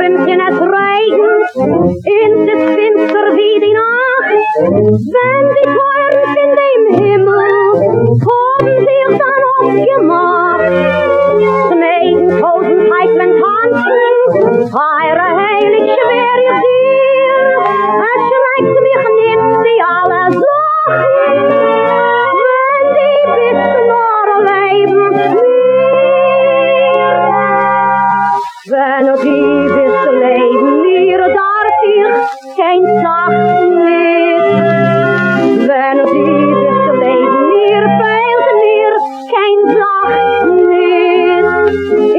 strömt in het regen, in het finster wie die Nacht. Wenn die Teuren in dem Himmel, kommen sich dann aufgemacht. Smeden, Toten, Heitlen, tanzen, eure heilig schwer ihr Ziel. Es schreckt mich nicht, die alle Sachen, wenn die bis nur leben mir. Wenn die bis leben mir, darf ich kein Sachen nicht. Wenn die bis leben mir, fehlt mir kein Sachen nicht.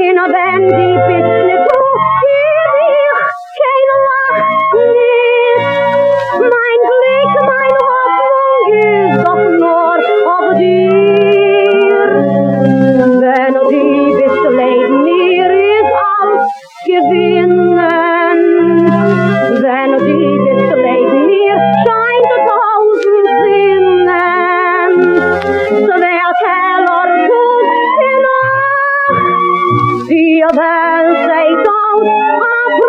In a wenn die bis nicht so, hier ich kein Lachen nicht. Mein Glück, meine Hoffnung ist doch nur auf dir. Wenn die bis leben mir, ist alles gewinnen. Wenn die bis leben mir, scheint es 1000 Sinnen. So wird heller gut in Nacht, die Welt seid aus Pracht.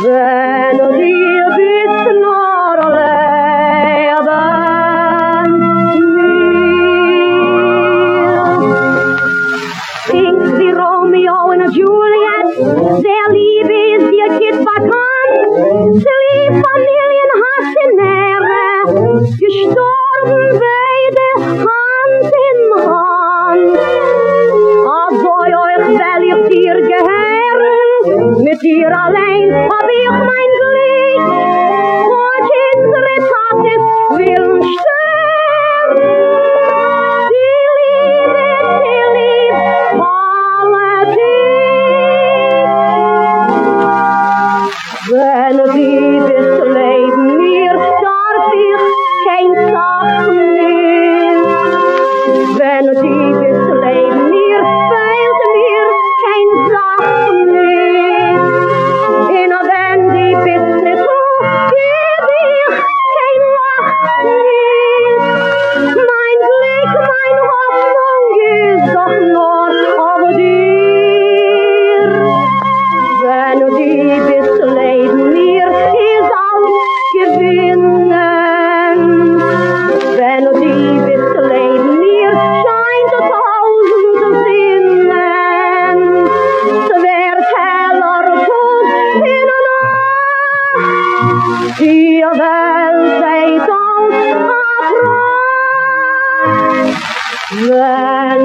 Wenn die bis nur leben mir. Singt wie Romeo und Juliet, der Liebe ist ihr Kind bekannt. Sie liebt Familienhassenäre, gestorben beide Hand in Hand. Also euch will ich dir gehören, mit dir allein hab ich mein Glück. Und unsere Tates willen sterben. Die Liebe, politik. Wenn die bis leben mir, darf ich kein Sachen nicht. Wenn die bis leben mir, fehlt mir kein Sachen nicht. In a wenn die bis nicht so, geb ich kein Lachen nicht. Mein Glück, meine Hoffnung ist doch nur auf dir. Wenn die bis leben mir, ist alles gewinnen. Wenn die bis leben mir, scheint es 1000 Sinnen. Es wird heller gut in der Nacht, die Welt seid aus Pracht. Wenn